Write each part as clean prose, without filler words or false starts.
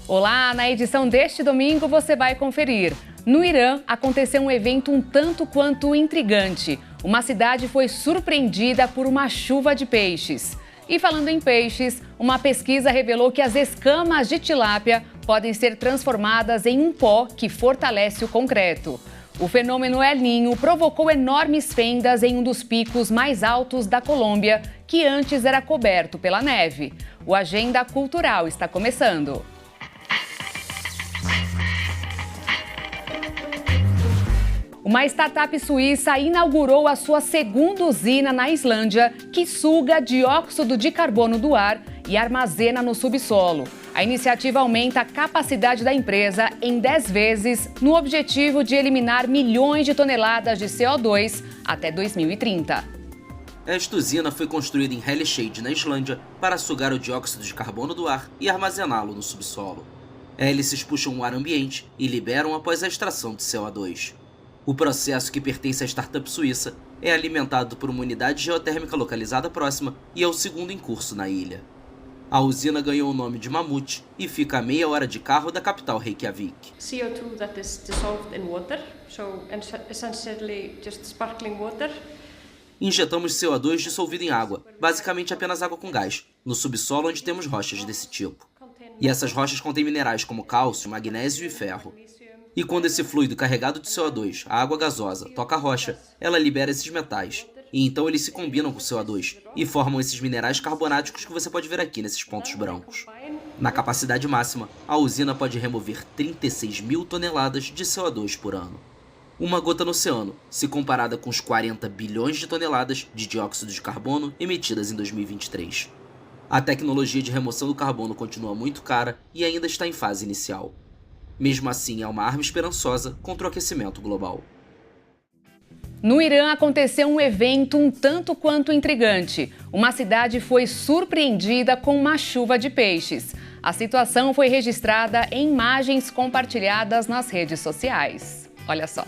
Olá, na edição deste domingo você vai conferir. No Irã, aconteceu um evento um tanto quanto intrigante. Uma cidade foi surpreendida por uma chuva de peixes. E falando em peixes, uma pesquisa revelou que as escamas de tilápia podem ser transformadas em um pó que fortalece o concreto. O fenômeno El Niño provocou enormes fendas em um dos picos mais altos da Colômbia, que antes era coberto pela neve. O Agenda Cultural está começando. Uma startup suíça inaugurou a sua segunda usina na Islândia, que suga dióxido de carbono do ar e armazena no subsolo. A iniciativa aumenta a capacidade da empresa em 10 vezes, no objetivo de eliminar milhões de toneladas de CO2 até 2030. Esta usina foi construída em Hellisheide, na Islândia, para sugar o dióxido de carbono do ar e armazená-lo no subsolo. Hélices puxam o ar ambiente e liberam após a extração de CO2. O processo, que pertence à startup suíça, é alimentado por uma unidade geotérmica localizada próxima e é o segundo em curso na ilha. A usina ganhou o nome de Mamute e fica a meia hora de carro da capital Reykjavik. CO2 that is dissolved in water, so essentially just sparkling water. Injetamos CO2 dissolvido em água, basicamente apenas água com gás, no subsolo onde temos rochas desse tipo. E essas rochas contêm minerais como cálcio, magnésio e ferro. E quando esse fluido carregado de CO2, a água gasosa, toca a rocha, ela libera esses metais. E então eles se combinam com o CO2 e formam esses minerais carbonáticos que você pode ver aqui nesses pontos brancos. Na capacidade máxima, a usina pode remover 36 mil toneladas de CO2 por ano. Uma gota no oceano, se comparada com os 40 bilhões de toneladas de dióxido de carbono emitidas em 2023. A tecnologia de remoção do carbono continua muito cara e ainda está em fase inicial. Mesmo assim, é uma arma esperançosa contra o aquecimento global. No Irã, aconteceu um evento um tanto quanto intrigante. Uma cidade foi surpreendida com uma chuva de peixes. A situação foi registrada em imagens compartilhadas nas redes sociais. Olha só.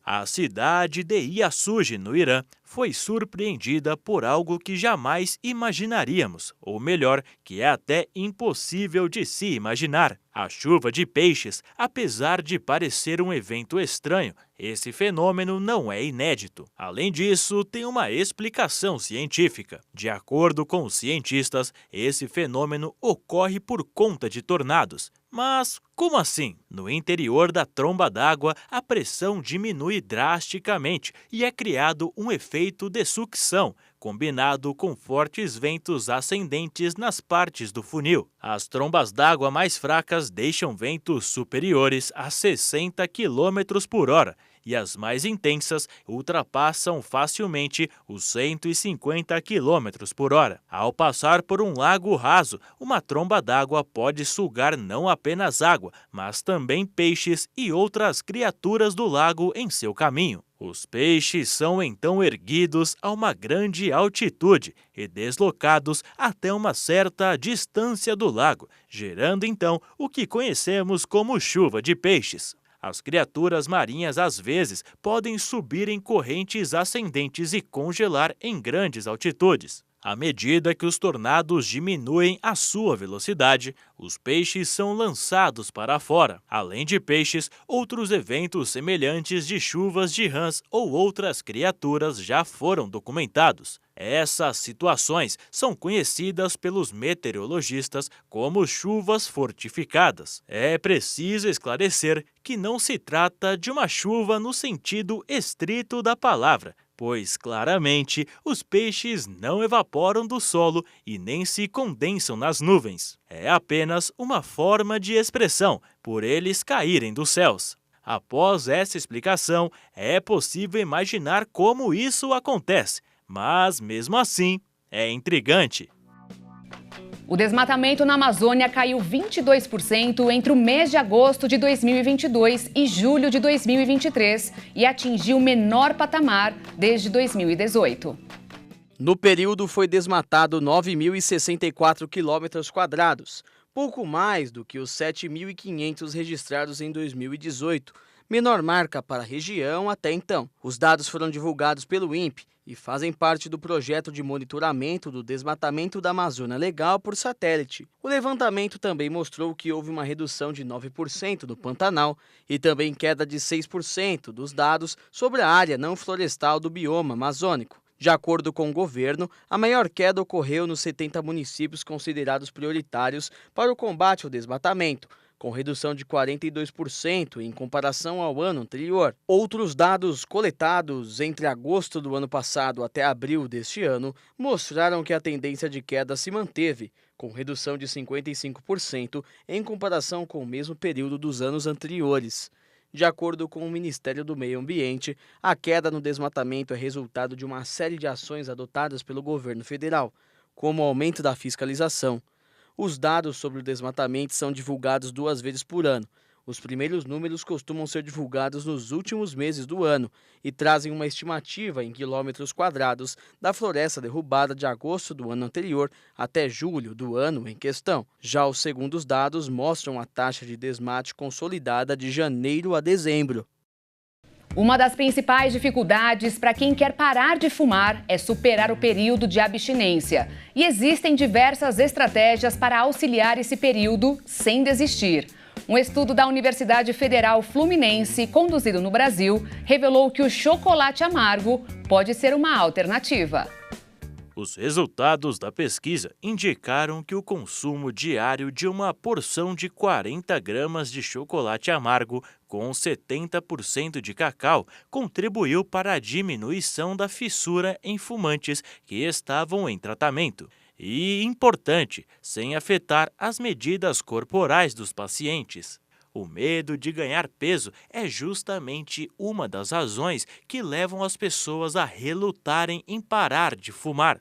A cidade de Yasuj, no Irã, foi surpreendida por algo que jamais imaginaríamos, ou melhor, que é até impossível de se imaginar. A chuva de peixes, apesar de parecer um evento estranho, esse fenômeno não é inédito. Além disso, tem uma explicação científica. De acordo com os cientistas, esse fenômeno ocorre por conta de tornados. Mas como assim? No interior da tromba d'água, a pressão diminui drasticamente e é criado um efeito de sucção, combinado com fortes ventos ascendentes nas partes do funil. As trombas d'água mais fracas deixam ventos superiores a 60 km por hora e as mais intensas ultrapassam facilmente os 150 km por hora. Ao passar por um lago raso, uma tromba d'água pode sugar não apenas água, mas também peixes e outras criaturas do lago em seu caminho. Os peixes são então erguidos a uma grande altitude e deslocados até uma certa distância do lago, gerando então o que conhecemos como chuva de peixes. As criaturas marinhas às vezes podem subir em correntes ascendentes e congelar em grandes altitudes. À medida que os tornados diminuem a sua velocidade, os peixes são lançados para fora. Além de peixes, outros eventos semelhantes de chuvas de rãs ou outras criaturas já foram documentados. Essas situações são conhecidas pelos meteorologistas como chuvas fortificadas. É preciso esclarecer que não se trata de uma chuva no sentido estrito da palavra, pois claramente os peixes não evaporam do solo e nem se condensam nas nuvens. É apenas uma forma de expressão, por eles caírem dos céus. Após essa explicação, é possível imaginar como isso acontece, mas mesmo assim é intrigante. O desmatamento na Amazônia caiu 22% entre o mês de agosto de 2022 e julho de 2023 e atingiu o menor patamar desde 2018. No período foi desmatado 9.064 km², pouco mais do que os 7.500 registrados em 2018, menor marca para a região até então. Os dados foram divulgados pelo INPE e fazem parte do projeto de monitoramento do desmatamento da Amazônia Legal por satélite. O levantamento também mostrou que houve uma redução de 9% do Pantanal e também queda de 6% dos dados sobre a área não florestal do bioma amazônico. De acordo com o governo, a maior queda ocorreu nos 70 municípios considerados prioritários para o combate ao desmatamento, com redução de 42% em comparação ao ano anterior. Outros dados coletados entre agosto do ano passado até abril deste ano mostraram que a tendência de queda se manteve, com redução de 55% em comparação com o mesmo período dos anos anteriores. De acordo com o Ministério do Meio Ambiente, a queda no desmatamento é resultado de uma série de ações adotadas pelo governo federal, como o aumento da fiscalização. Os dados sobre o desmatamento são divulgados 2 vezes por ano. Os primeiros números costumam ser divulgados nos últimos meses do ano e trazem uma estimativa em quilômetros quadrados da floresta derrubada de agosto do ano anterior até julho do ano em questão. Já os segundos dados mostram a taxa de desmate consolidada de janeiro a dezembro. Uma das principais dificuldades para quem quer parar de fumar é superar o período de abstinência. E existem diversas estratégias para auxiliar esse período sem desistir. Um estudo da Universidade Federal Fluminense, conduzido no Brasil, revelou que o chocolate amargo pode ser uma alternativa. Os resultados da pesquisa indicaram que o consumo diário de uma porção de 40 gramas de chocolate amargo com 70% de cacau contribuiu para a diminuição da fissura em fumantes que estavam em tratamento. E, importante, sem afetar as medidas corporais dos pacientes. O medo de ganhar peso é justamente uma das razões que levam as pessoas a relutarem em parar de fumar.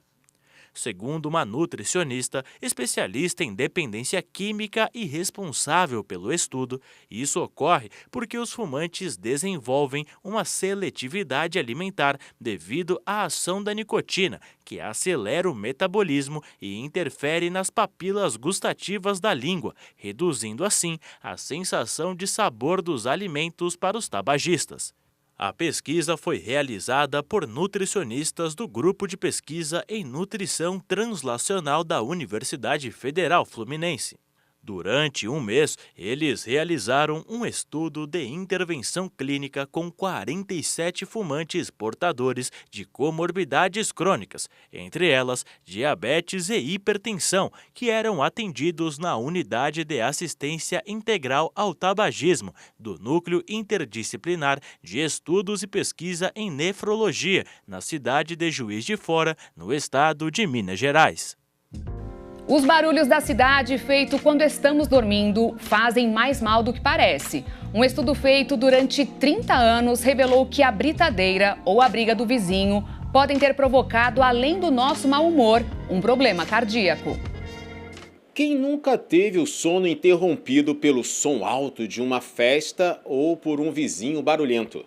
Segundo uma nutricionista, especialista em dependência química e responsável pelo estudo, isso ocorre porque os fumantes desenvolvem uma seletividade alimentar devido à ação da nicotina, que acelera o metabolismo e interfere nas papilas gustativas da língua, reduzindo assim a sensação de sabor dos alimentos para os tabagistas. A pesquisa foi realizada por nutricionistas do Grupo de Pesquisa em Nutrição Translacional da Universidade Federal Fluminense. Durante um mês, eles realizaram um estudo de intervenção clínica com 47 fumantes portadores de comorbidades crônicas, entre elas diabetes e hipertensão, que eram atendidos na Unidade de Assistência Integral ao Tabagismo do Núcleo Interdisciplinar de Estudos e Pesquisa em Nefrologia, na cidade de Juiz de Fora, no estado de Minas Gerais. Os barulhos da cidade feitos quando estamos dormindo fazem mais mal do que parece. Um estudo feito durante 30 anos revelou que a britadeira ou a briga do vizinho podem ter provocado, além do nosso mau humor, um problema cardíaco. Quem nunca teve o sono interrompido pelo som alto de uma festa ou por um vizinho barulhento?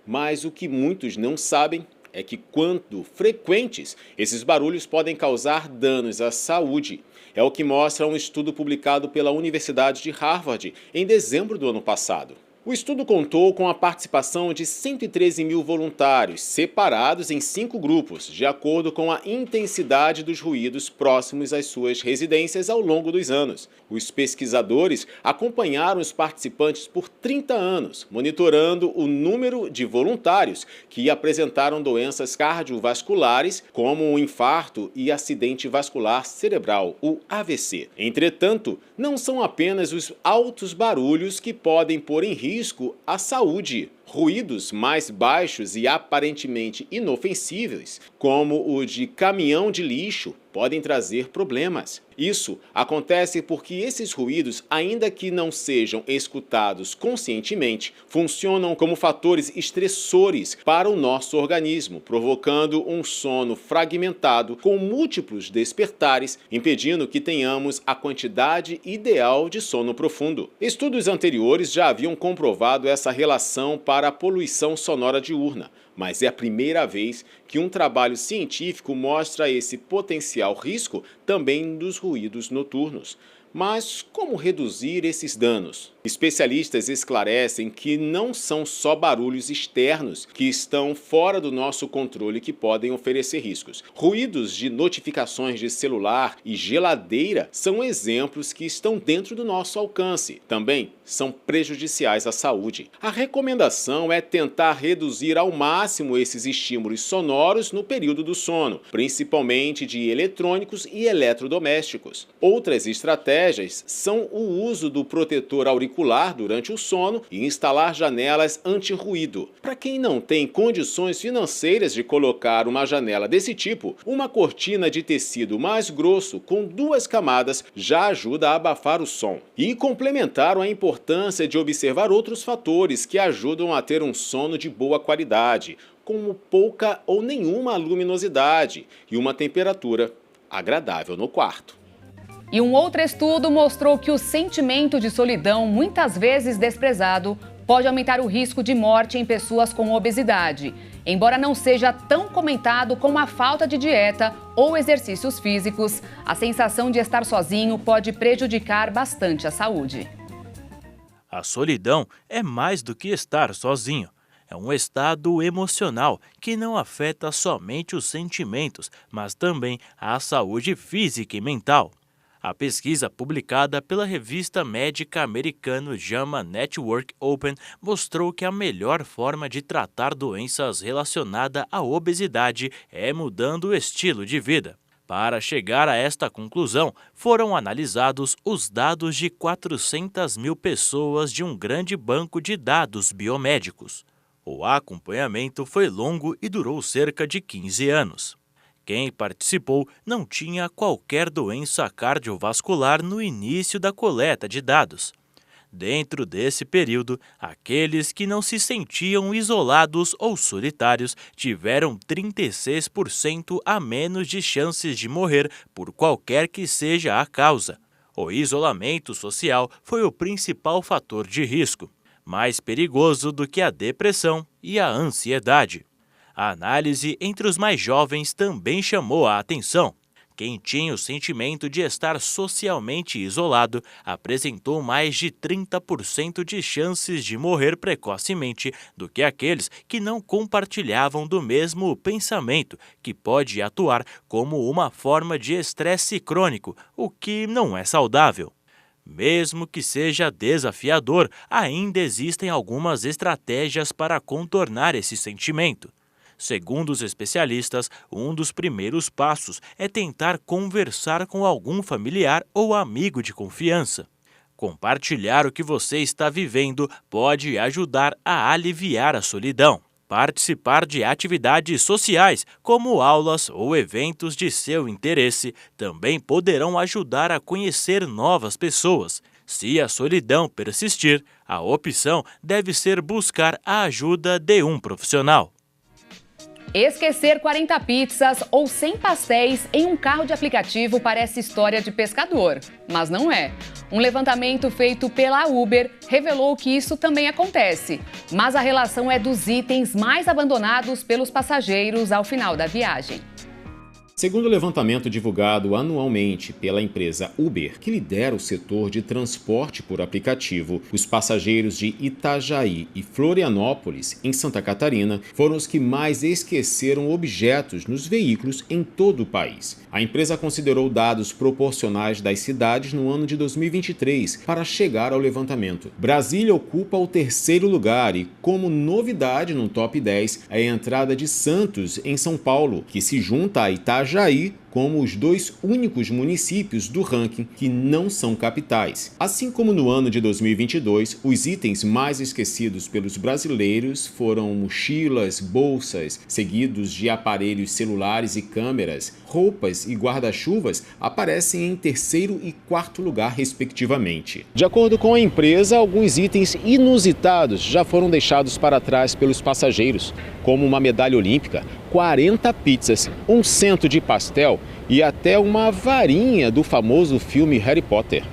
Mas o que muitos não sabem é que, quando frequentes, esses barulhos podem causar danos à saúde. É o que mostra um estudo publicado pela Universidade de Harvard em dezembro do ano passado. O estudo contou com a participação de 113 mil voluntários, separados em 5 grupos, de acordo com a intensidade dos ruídos próximos às suas residências ao longo dos anos. Os pesquisadores acompanharam os participantes por 30 anos, monitorando o número de voluntários que apresentaram doenças cardiovasculares, como o infarto e acidente vascular cerebral, o AVC. Entretanto, não são apenas os altos barulhos que podem pôr em risco à saúde. Ruídos mais baixos e aparentemente inofensíveis, como o de caminhão de lixo, podem trazer problemas. Isso acontece porque esses ruídos, ainda que não sejam escutados conscientemente, funcionam como fatores estressores para o nosso organismo, provocando um sono fragmentado com múltiplos despertares, impedindo que tenhamos a quantidade ideal de sono profundo. Estudos anteriores já haviam comprovado essa relação para a poluição sonora diurna, mas é a primeira vez que um trabalho científico mostra esse potencial risco também dos ruídos noturnos. Mas como reduzir esses danos? Especialistas esclarecem que não são só barulhos externos que estão fora do nosso controle que podem oferecer riscos. Ruídos de notificações de celular e geladeira são exemplos que estão dentro do nosso alcance. Também são prejudiciais à saúde. A recomendação é tentar reduzir ao máximo esses estímulos sonoros no período do sono, principalmente de eletrônicos e eletrodomésticos. Outras estratégias são o uso do protetor auricular durante o sono e instalar janelas anti-ruído. Para quem não tem condições financeiras de colocar uma janela desse tipo, uma cortina de tecido mais grosso com 2 camadas já ajuda a abafar o som. E complementaram a importância de observar outros fatores que ajudam a ter um sono de boa qualidade, como pouca ou nenhuma luminosidade e uma temperatura agradável no quarto. E um outro estudo mostrou que o sentimento de solidão, muitas vezes desprezado, pode aumentar o risco de morte em pessoas com obesidade. Embora não seja tão comentado como a falta de dieta ou exercícios físicos, a sensação de estar sozinho pode prejudicar bastante a saúde. A solidão é mais do que estar sozinho. É um estado emocional que não afeta somente os sentimentos, mas também a saúde física e mental. A pesquisa publicada pela revista médica americana JAMA Network Open mostrou que a melhor forma de tratar doenças relacionadas à obesidade é mudando o estilo de vida. Para chegar a esta conclusão, foram analisados os dados de 400 mil pessoas de um grande banco de dados biomédicos. O acompanhamento foi longo e durou cerca de 15 anos. Quem participou não tinha qualquer doença cardiovascular no início da coleta de dados. Dentro desse período, aqueles que não se sentiam isolados ou solitários tiveram 36% a menos de chances de morrer por qualquer que seja a causa. O isolamento social foi o principal fator de risco, mais perigoso do que a depressão e a ansiedade. A análise entre os mais jovens também chamou a atenção. Quem tinha o sentimento de estar socialmente isolado apresentou mais de 30% de chances de morrer precocemente do que aqueles que não compartilhavam do mesmo pensamento, que pode atuar como uma forma de estresse crônico, o que não é saudável. Mesmo que seja desafiador, ainda existem algumas estratégias para contornar esse sentimento. Segundo os especialistas, um dos primeiros passos é tentar conversar com algum familiar ou amigo de confiança. Compartilhar o que você está vivendo pode ajudar a aliviar a solidão. Participar de atividades sociais, como aulas ou eventos de seu interesse, também poderão ajudar a conhecer novas pessoas. Se a solidão persistir, a opção deve ser buscar a ajuda de um profissional. Esquecer 40 pizzas ou 100 pastéis em um carro de aplicativo parece história de pescador, mas não é. Um levantamento feito pela Uber revelou que isso também acontece, mas a relação é dos itens mais abandonados pelos passageiros ao final da viagem. Segundo o levantamento divulgado anualmente pela empresa Uber, que lidera o setor de transporte por aplicativo, os passageiros de Itajaí e Florianópolis, em Santa Catarina, foram os que mais esqueceram objetos nos veículos em todo o país. A empresa considerou dados proporcionais das cidades no ano de 2023 para chegar ao levantamento. Brasília ocupa o 3º lugar e, como novidade no top 10, é a entrada de Santos, em São Paulo, que se junta a Itajaí como os 2 únicos municípios do ranking que não são capitais. Assim como no ano de 2022, os itens mais esquecidos pelos brasileiros foram mochilas, bolsas, seguidos de aparelhos celulares e câmeras, roupas e guarda-chuvas aparecem em 3º e 4º lugar, respectivamente. De acordo com a empresa, alguns itens inusitados já foram deixados para trás pelos passageiros, como uma medalha olímpica, 40 pizzas, um cento de pastel e até uma varinha do famoso filme Harry Potter.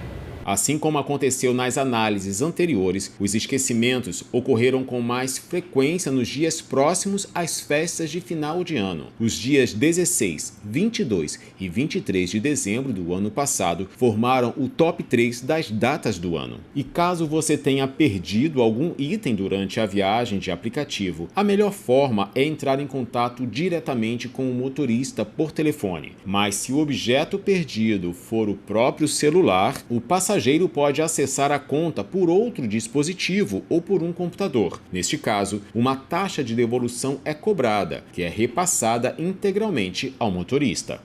Assim como aconteceu nas análises anteriores, os esquecimentos ocorreram com mais frequência nos dias próximos às festas de final de ano. Os dias 16, 22 e 23 de dezembro do ano passado formaram o top 3 das datas do ano. E caso você tenha perdido algum item durante a viagem de aplicativo, a melhor forma é entrar em contato diretamente com o motorista por telefone. Mas se o objeto perdido for o próprio celular, o passageiro pode acessar a conta por outro dispositivo ou por um computador. Neste caso, uma taxa de devolução é cobrada, que é repassada integralmente ao motorista.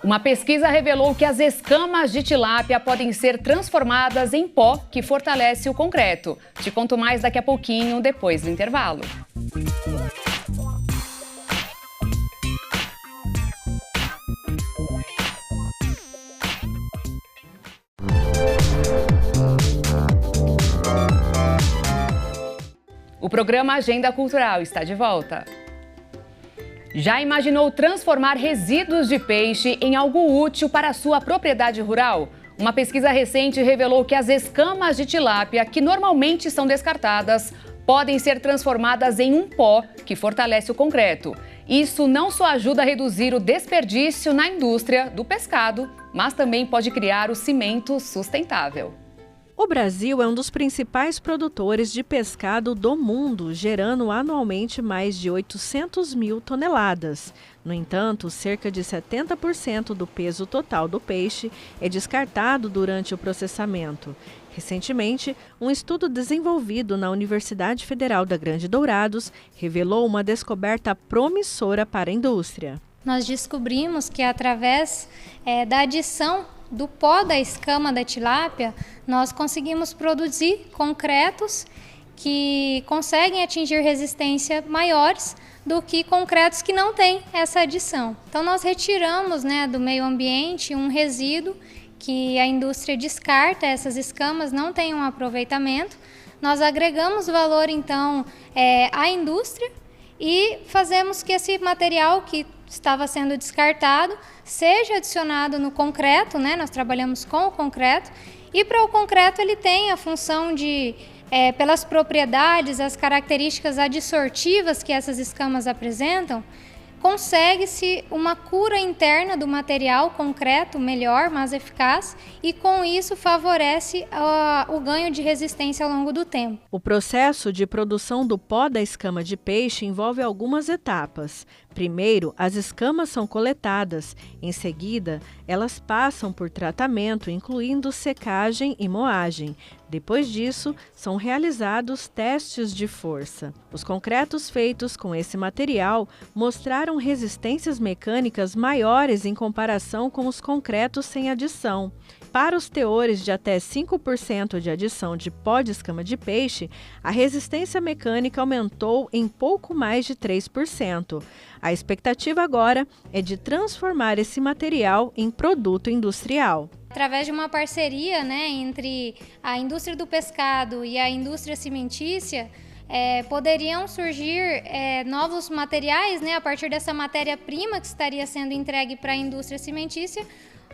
Uma pesquisa revelou que as escamas de tilápia podem ser transformadas em pó que fortalece o concreto. Te conto mais daqui a pouquinho, depois do intervalo. O programa Agenda Cultural está de volta. Já imaginou transformar resíduos de peixe em algo útil para a sua propriedade rural? Uma pesquisa recente revelou que as escamas de tilápia, que normalmente são descartadas, podem ser transformadas em um pó que fortalece o concreto. Isso não só ajuda a reduzir o desperdício na indústria do pescado, mas também pode criar o cimento sustentável. O Brasil é um dos principais produtores de pescado do mundo, gerando anualmente mais de 800 mil toneladas. No entanto, cerca de 70% do peso total do peixe é descartado durante o processamento. Recentemente, um estudo desenvolvido na Universidade Federal da Grande Dourados revelou uma descoberta promissora para a indústria. Nós descobrimos que através da adição do pó da escama da tilápia, nós conseguimos produzir concretos que conseguem atingir resistência maiores do que concretos que não têm essa adição. Então nós retiramos, do meio ambiente um resíduo que a indústria descarta, essas escamas não têm um aproveitamento. Nós agregamos valor então à indústria e fazemos que esse material que estava sendo descartado seja adicionado no concreto, nós trabalhamos com o concreto, e para o concreto ele tem a função de, pelas propriedades, as características adsortivas que essas escamas apresentam, consegue-se uma cura interna do material concreto melhor, mais eficaz, e com isso favorece o ganho de resistência ao longo do tempo. O processo de produção do pó da escama de peixe envolve algumas etapas. Primeiro, as escamas são coletadas. Em seguida, elas passam por tratamento, incluindo secagem e moagem. Depois disso, são realizados testes de força. Os concretos feitos com esse material mostraram resistências mecânicas maiores em comparação com os concretos sem adição. Para os teores de até 5% de adição de pó de escama de peixe, a resistência mecânica aumentou em pouco mais de 3%. A expectativa agora é de transformar esse material em produto industrial. Através de uma parceria entre a indústria do pescado e a indústria cimentícia, poderiam surgir novos materiais, a partir dessa matéria-prima que estaria sendo entregue para a indústria cimentícia,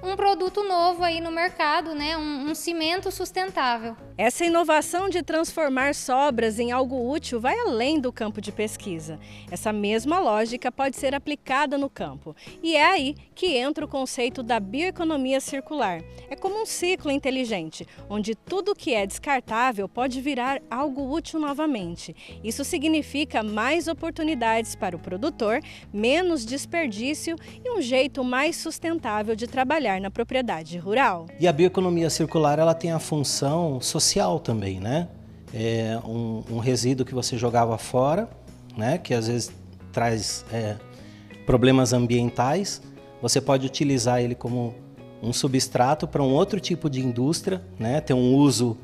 um produto novo aí no mercado, um cimento sustentável. Essa inovação de transformar sobras em algo útil vai além do campo de pesquisa. Essa mesma lógica pode ser aplicada no campo. E é aí que entra o conceito da bioeconomia circular. É como um ciclo inteligente, onde tudo que é descartável pode virar algo útil novamente. Isso significa mais oportunidades para o produtor, menos desperdício e um jeito mais sustentável de trabalhar na propriedade rural. E a bioeconomia circular ela tem a função social também, É um resíduo que você jogava fora, que às vezes traz problemas ambientais, você pode utilizar ele como um substrato para um outro tipo de indústria, ter um uso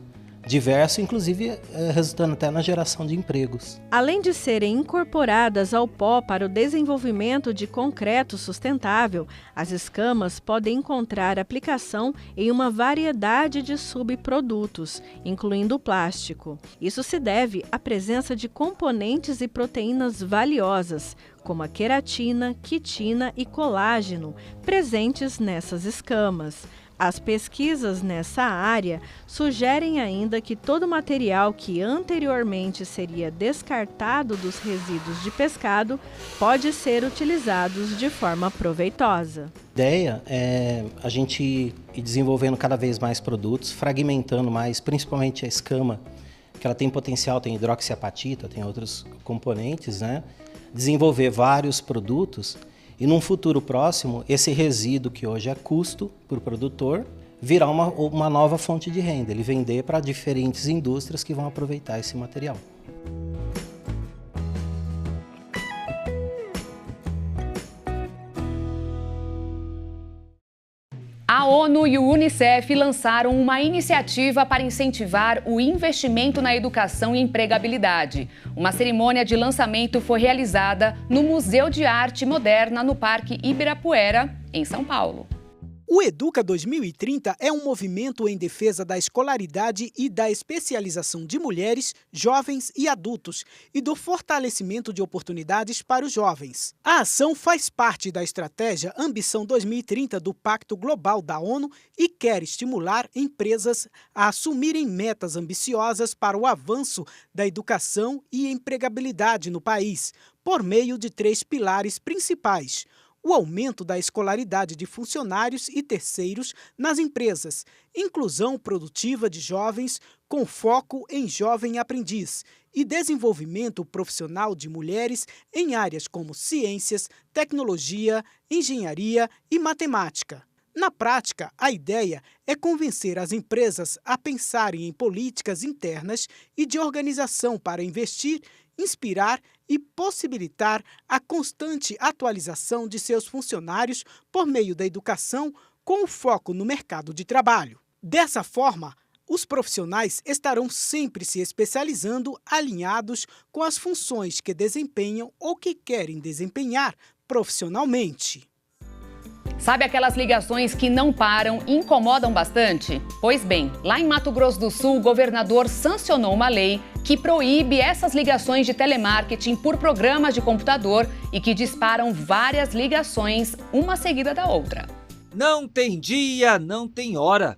diverso, inclusive resultando até na geração de empregos. Além de serem incorporadas ao pó para o desenvolvimento de concreto sustentável, as escamas podem encontrar aplicação em uma variedade de subprodutos, incluindo o plástico. Isso se deve à presença de componentes e proteínas valiosas, como a queratina, quitina e colágeno, presentes nessas escamas. As pesquisas nessa área sugerem ainda que todo material que anteriormente seria descartado dos resíduos de pescado pode ser utilizado de forma proveitosa. A ideia é a gente ir desenvolvendo cada vez mais produtos, fragmentando mais, principalmente a escama, que ela tem potencial, tem hidroxiapatita, tem outros componentes, né? Desenvolver vários produtos e num futuro próximo, esse resíduo que hoje é custo para o produtor, virar uma nova fonte de renda, ele vender para diferentes indústrias que vão aproveitar esse material. A ONU e o UNICEF lançaram uma iniciativa para incentivar o investimento na educação e empregabilidade. Uma cerimônia de lançamento foi realizada no Museu de Arte Moderna, no Parque Ibirapuera, em São Paulo. O Educa 2030 é um movimento em defesa da escolaridade e da especialização de mulheres, jovens e adultos e do fortalecimento de oportunidades para os jovens. A ação faz parte da estratégia Ambição 2030 do Pacto Global da ONU e quer estimular empresas a assumirem metas ambiciosas para o avanço da educação e empregabilidade no país, por meio de 3 pilares principais: o aumento da escolaridade de funcionários e terceiros nas empresas, inclusão produtiva de jovens com foco em jovem aprendiz e desenvolvimento profissional de mulheres em áreas como ciências, tecnologia, engenharia e matemática. Na prática, a ideia é convencer as empresas a pensarem em políticas internas e de organização para investir, inspirar e possibilitar a constante atualização de seus funcionários por meio da educação, com o foco no mercado de trabalho. Dessa forma, os profissionais estarão sempre se especializando, alinhados com as funções que desempenham ou que querem desempenhar profissionalmente. Sabe aquelas ligações que não param e incomodam bastante? Pois bem, lá em Mato Grosso do Sul, o governador sancionou uma lei que proíbe essas ligações de telemarketing por programas de computador e que disparam várias ligações, uma seguida da outra. Não tem dia, não tem hora.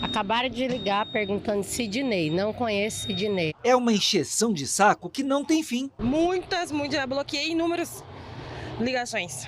Acabaram de ligar perguntando Sidney, não conheço Sidney. É uma encheção de saco que não tem fim. Muitas, já bloqueei inúmeras ligações.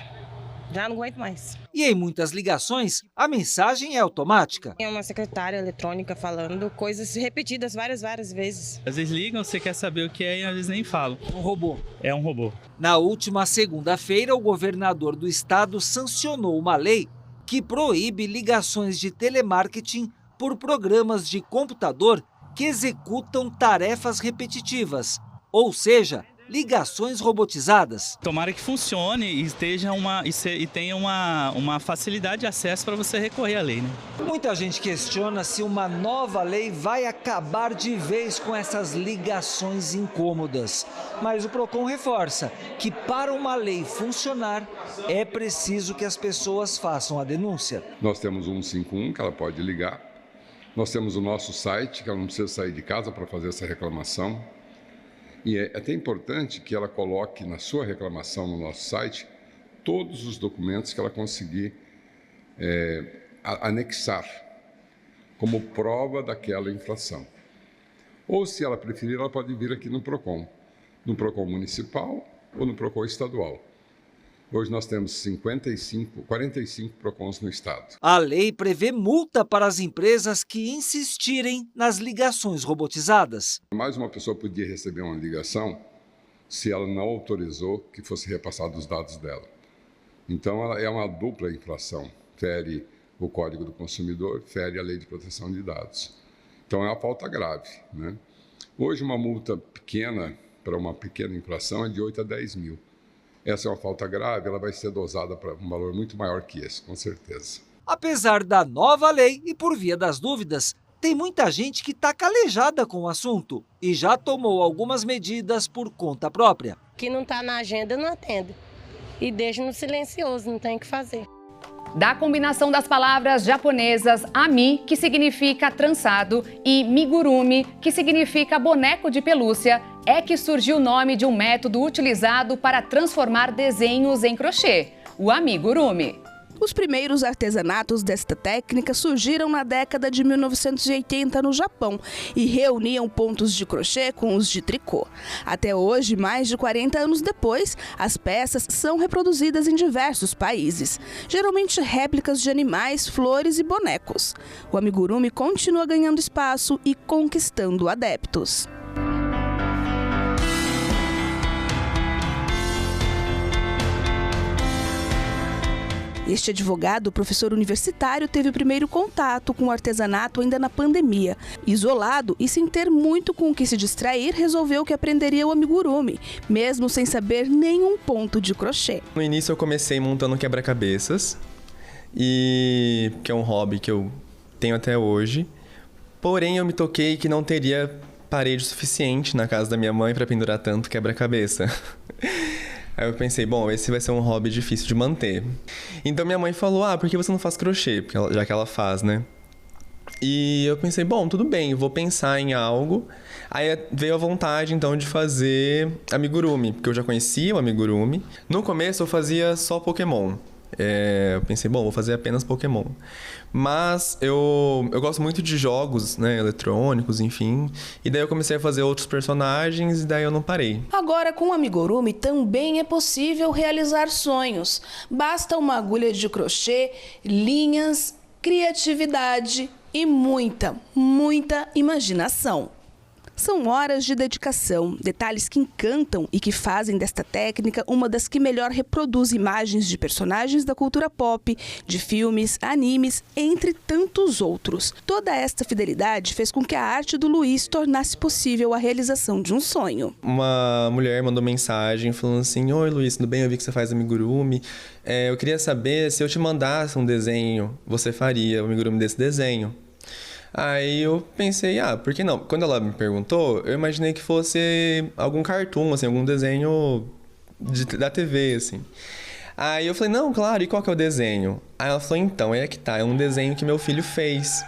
Já não aguento mais. E em muitas ligações, a mensagem é automática. É uma secretária eletrônica falando coisas repetidas várias vezes. Às vezes ligam, você quer saber o que é e às vezes nem falam. Um robô. É um robô. Na última segunda-feira, o governador do estado sancionou uma lei que proíbe ligações de telemarketing por programas de computador que executam tarefas repetitivas, ou seja, ligações robotizadas. Tomara que funcione e tenha uma facilidade de acesso para você recorrer à lei, né? Muita gente questiona se uma nova lei vai acabar de vez com essas ligações incômodas. Mas o Procon reforça que para uma lei funcionar é preciso que as pessoas façam a denúncia. Nós temos o 151 que ela pode ligar. Nós temos o nosso site que ela não precisa sair de casa para fazer essa reclamação. E é até importante que ela coloque na sua reclamação no nosso site todos os documentos que ela conseguir anexar como prova daquela infração. Ou, se ela preferir, ela pode vir aqui no Procon municipal ou no Procon estadual. Hoje nós temos 45 Procons no estado. A lei prevê multa para as empresas que insistirem nas ligações robotizadas. Mais uma pessoa podia receber uma ligação se ela não autorizou que fosse repassados os dados dela. Então, ela é uma dupla infração. Fere o Código do Consumidor, fere a Lei de Proteção de Dados. Então, é uma falta grave, né? Hoje, uma multa pequena para uma pequena infração é de 8 a 10 mil. Essa é uma falta grave, ela vai ser dosada para um valor muito maior que esse, com certeza. Apesar da nova lei e por via das dúvidas, tem muita gente que está calejada com o assunto e já tomou algumas medidas por conta própria. Que não está na agenda, não atende. E deixa no silencioso, não tem o que fazer. Da combinação das palavras japonesas ami, que significa trançado, e migurumi, que significa boneco de pelúcia, é que surgiu o nome de um método utilizado para transformar desenhos em crochê, o amigurumi. Os primeiros artesanatos desta técnica surgiram na década de 1980 no Japão e reuniam pontos de crochê com os de tricô. Até hoje, mais de 40 anos depois, as peças são reproduzidas em diversos países, geralmente réplicas de animais, flores e bonecos. O amigurumi continua ganhando espaço e conquistando adeptos. Este advogado, professor universitário, teve o primeiro contato com o artesanato ainda na pandemia. Isolado e sem ter muito com o que se distrair, resolveu que aprenderia o amigurumi, mesmo sem saber nenhum ponto de crochê. No início eu comecei montando quebra-cabeças, que é um hobby que eu tenho até hoje. Porém, eu me toquei que não teria parede suficiente na casa da minha mãe para pendurar tanto quebra-cabeça. Aí eu pensei, bom, esse vai ser um hobby difícil de manter. Então minha mãe falou, por que você não faz crochê? Já que ela faz, né? E eu pensei, bom, tudo bem, eu vou pensar em algo. Aí veio a vontade, então, de fazer amigurumi, porque eu já conhecia o amigurumi. No começo eu fazia só Pokémon. Eu pensei, bom, vou fazer apenas Pokémon. Mas eu gosto muito de jogos, né, eletrônicos, enfim. E daí eu comecei a fazer outros personagens e daí eu não parei. Agora, com o amigurumi também é possível realizar sonhos. Basta uma agulha de crochê, linhas, criatividade e muita imaginação. São horas de dedicação, detalhes que encantam e que fazem desta técnica uma das que melhor reproduz imagens de personagens da cultura pop, de filmes, animes, entre tantos outros. Toda esta fidelidade fez com que a arte do Luiz tornasse possível a realização de um sonho. Uma mulher mandou mensagem falando assim, oi Luiz, tudo bem? Eu vi que você faz amigurumi. Eu queria saber se eu te mandasse um desenho, você faria o amigurumi desse desenho? Aí eu pensei, por que não? Quando ela me perguntou, eu imaginei que fosse algum cartoon, assim, algum desenho da TV, assim. Aí eu falei, não, claro, e qual que é o desenho? Aí ela falou, então, é que tá, é um desenho que meu filho fez.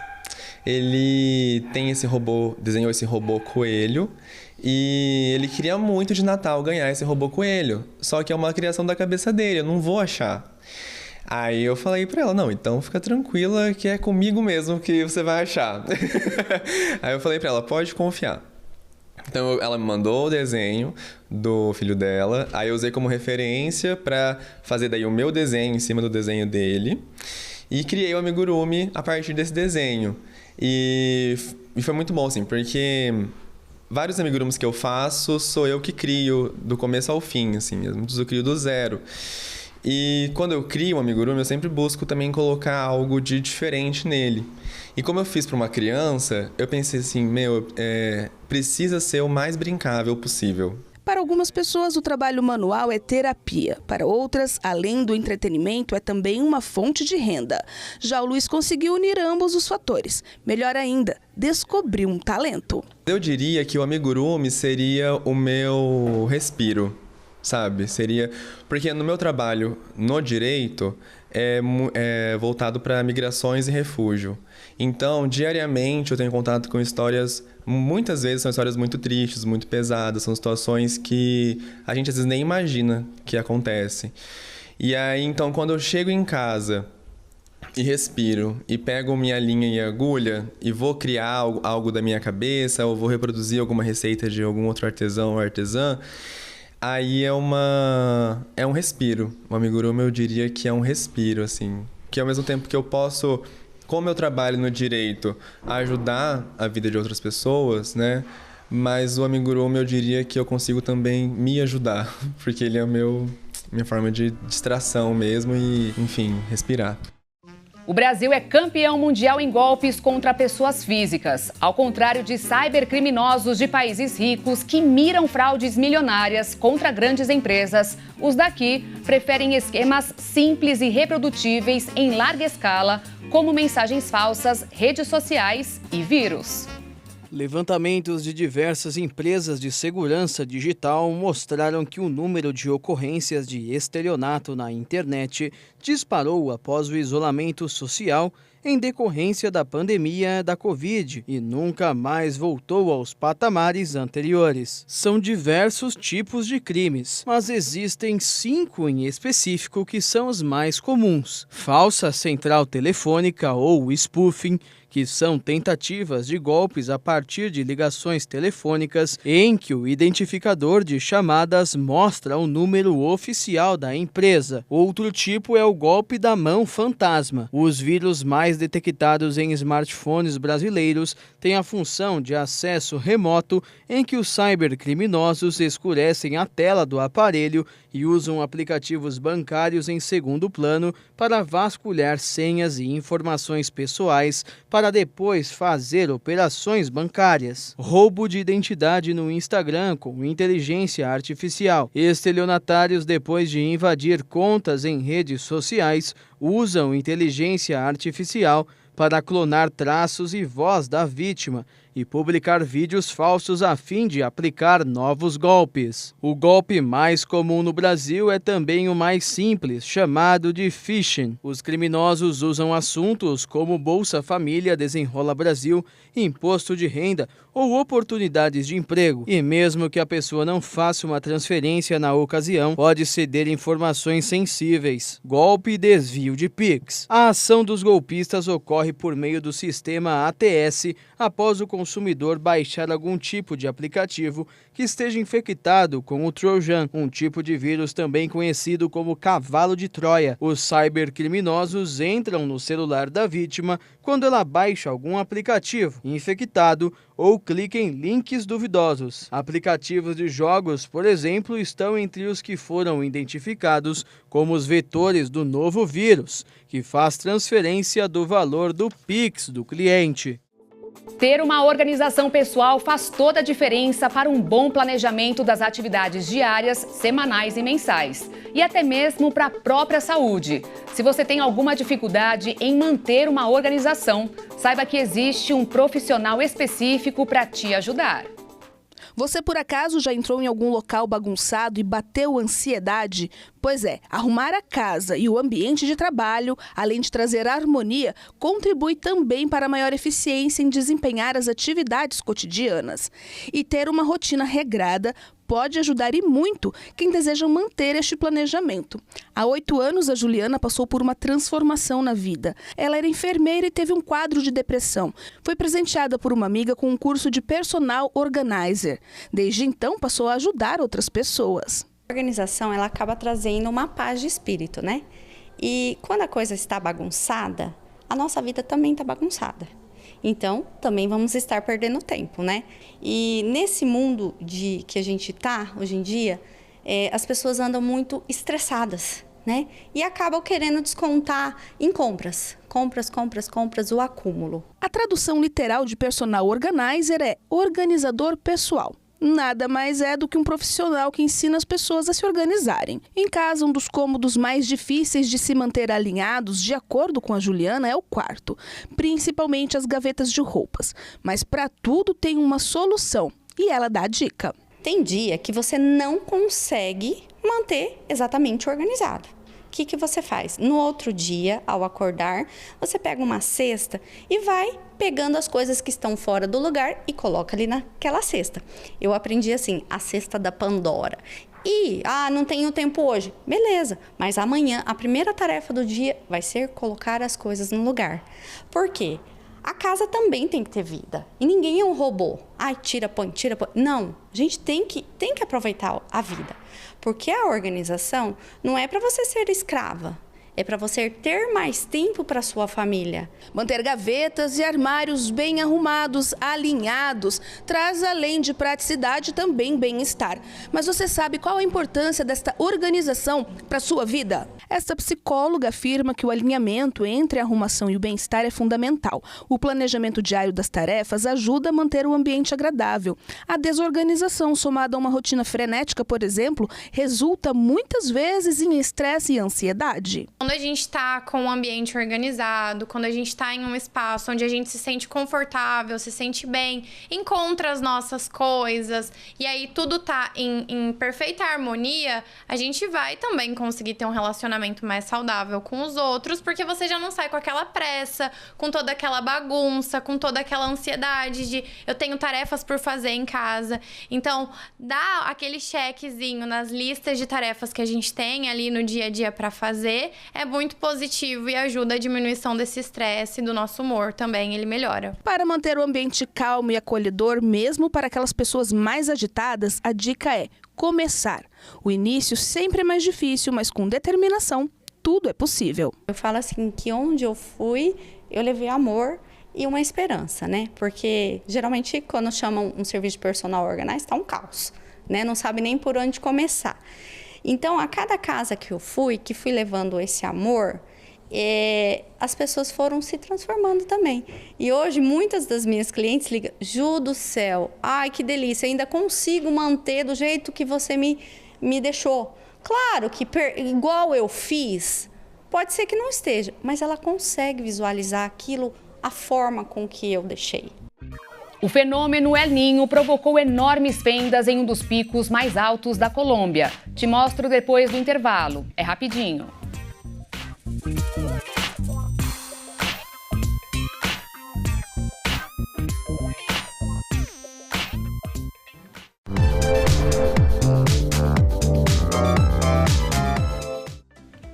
Ele tem esse robô, desenhou esse robô coelho, e ele queria muito de Natal ganhar esse robô coelho. Só que é uma criação da cabeça dele, eu não vou achar. Aí eu falei pra ela, não, então fica tranquila que é comigo mesmo que você vai achar. Aí eu falei pra ela, pode confiar. Então ela me mandou o desenho do filho dela, aí eu usei como referência pra fazer daí o meu desenho em cima do desenho dele. E criei o amigurumi a partir desse desenho. E foi muito bom, assim, porque vários amigurumis que eu faço sou eu que crio do começo ao fim, assim, muitos eu crio do zero. E quando eu crio um amigurumi, eu sempre busco também colocar algo de diferente nele. E como eu fiz para uma criança, eu pensei assim, precisa ser o mais brincável possível. Para algumas pessoas, o trabalho manual é terapia. Para outras, além do entretenimento, é também uma fonte de renda. Já o Luiz conseguiu unir ambos os fatores. Melhor ainda, descobriu um talento. Eu diria que o amigurumi seria o meu respiro. Sabe? Seria... Porque no meu trabalho no direito é voltado para migrações e refúgio. Então, diariamente eu tenho contato com histórias, muitas vezes são histórias muito tristes, muito pesadas, são situações que a gente às vezes nem imagina que acontecem. E aí, então, quando eu chego em casa e respiro, e pego minha linha e agulha e vou criar algo da minha cabeça, ou vou reproduzir alguma receita de algum outro artesão ou artesã, aí é um respiro. O amigurumi eu diria que é um respiro, assim. Que ao mesmo tempo que eu posso, como eu trabalho no direito, ajudar a vida de outras pessoas, né? Mas o amigurumi eu diria que eu consigo também me ajudar. Porque ele é minha forma de distração mesmo e, enfim, respirar. O Brasil é campeão mundial em golpes contra pessoas físicas. Ao contrário de cybercriminosos de países ricos que miram fraudes milionárias contra grandes empresas, os daqui preferem esquemas simples e reprodutíveis em larga escala, como mensagens falsas, redes sociais e vírus. Levantamentos de diversas empresas de segurança digital mostraram que o número de ocorrências de estelionato na internet disparou após o isolamento social em decorrência da pandemia da Covid e nunca mais voltou aos patamares anteriores. São diversos tipos de crimes, mas existem 5 em específico que são os mais comuns: falsa central telefônica ou spoofing, que são tentativas de golpes a partir de ligações telefônicas em que o identificador de chamadas mostra o número oficial da empresa. Outro tipo é o golpe da mão fantasma. Os vírus mais detectados em smartphones brasileiros têm a função de acesso remoto em que os cybercriminosos escurecem a tela do aparelho e usam aplicativos bancários em segundo plano para vasculhar senhas e informações pessoais para depois fazer operações bancárias. Roubo de identidade no Instagram com inteligência artificial. Estelionatários, depois de invadir contas em redes sociais, usam inteligência artificial para clonar traços e voz da vítima e publicar vídeos falsos a fim de aplicar novos golpes. O golpe mais comum no Brasil é também o mais simples, chamado de phishing. Os criminosos usam assuntos como Bolsa Família, Desenrola Brasil, imposto de renda ou oportunidades de emprego. E mesmo que a pessoa não faça uma transferência na ocasião, pode ceder informações sensíveis. Golpe e desvio de Pix. A ação dos golpistas ocorre por meio do sistema ATS após o consumidor baixar algum tipo de aplicativo que esteja infectado com o Trojan, um tipo de vírus também conhecido como cavalo de Troia. Os cybercriminosos entram no celular da vítima quando ela baixa algum aplicativo infectado ou clica em links duvidosos. Aplicativos de jogos, por exemplo, estão entre os que foram identificados como os vetores do novo vírus, que faz transferência do valor do Pix do cliente. Ter uma organização pessoal faz toda a diferença para um bom planejamento das atividades diárias, semanais e mensais. E até mesmo para a própria saúde. Se você tem alguma dificuldade em manter uma organização, saiba que existe um profissional específico para te ajudar. Você, por acaso, já entrou em algum local bagunçado e bateu ansiedade? Pois é, arrumar a casa e o ambiente de trabalho, além de trazer harmonia, contribui também para a maior eficiência em desempenhar as atividades cotidianas. E ter uma rotina regrada pode ajudar e muito quem deseja manter este planejamento. Há 8 anos, a Juliana passou por uma transformação na vida. Ela era enfermeira e teve um quadro de depressão. Foi presenteada por uma amiga com um curso de personal organizer. Desde então, passou a ajudar outras pessoas. A organização, ela acaba trazendo uma paz de espírito, né? E quando a coisa está bagunçada, a nossa vida também está bagunçada. Então, também vamos estar perdendo tempo, né? E nesse mundo que a gente está hoje em dia, as pessoas andam muito estressadas, né? E acabam querendo descontar em compras. Compras, o acúmulo. A tradução literal de personal organizer é organizador pessoal. Nada mais é do que um profissional que ensina as pessoas a se organizarem. Em casa, um dos cômodos mais difíceis de se manter alinhados, de acordo com a Juliana, é o quarto, principalmente as gavetas de roupas. Mas para tudo tem uma solução e ela dá a dica. Tem dia que você não consegue manter exatamente organizado. O que você faz? No outro dia, ao acordar, você pega uma cesta e vai pegando as coisas que estão fora do lugar e coloca ali naquela cesta. Eu aprendi assim, a cesta da Pandora. E, não tenho tempo hoje. Beleza, mas amanhã a primeira tarefa do dia vai ser colocar as coisas no lugar. Por quê? A casa também tem que ter vida. E ninguém é um robô. Tira, põe. Não, a gente tem que aproveitar a vida. Porque a organização não é para você ser escrava. É para você ter mais tempo para sua família. Manter gavetas e armários bem arrumados, alinhados, traz além de praticidade também bem-estar. Mas você sabe qual a importância desta organização para a sua vida? Esta psicóloga afirma que o alinhamento entre a arrumação e o bem-estar é fundamental. O planejamento diário das tarefas ajuda a manter o ambiente agradável. A desorganização, somada a uma rotina frenética, por exemplo, resulta muitas vezes em estresse e ansiedade. Quando a gente está com um ambiente organizado, quando a gente está em um espaço onde a gente se sente confortável, se sente bem, encontra as nossas coisas, e aí tudo tá em perfeita harmonia, a gente vai também conseguir ter um relacionamento mais saudável com os outros, porque você já não sai com aquela pressa, com toda aquela bagunça, com toda aquela ansiedade de eu tenho tarefas por fazer em casa. Então, dá aquele chequezinho nas listas de tarefas que a gente tem ali no dia a dia para fazer, é muito positivo e ajuda a diminuição desse estresse, do nosso humor também, ele melhora. Para manter o ambiente calmo e acolhedor, mesmo para aquelas pessoas mais agitadas, a dica é começar. O início sempre é mais difícil, mas com determinação, tudo é possível. Eu falo assim, que onde eu fui, eu levei amor e uma esperança, né? Porque geralmente quando chamam um serviço de personal organized, está um caos, né? Não sabe nem por onde começar. Então, a cada casa que eu fui, que fui levando esse amor, as pessoas foram se transformando também. E hoje, muitas das minhas clientes ligam, Ju do céu, ai que delícia, ainda consigo manter do jeito que você me deixou. Claro que igual eu fiz, pode ser que não esteja, mas ela consegue visualizar aquilo, a forma com que eu deixei. O fenômeno El Niño provocou enormes fendas em um dos picos mais altos da Colômbia. Te mostro depois do intervalo. É rapidinho.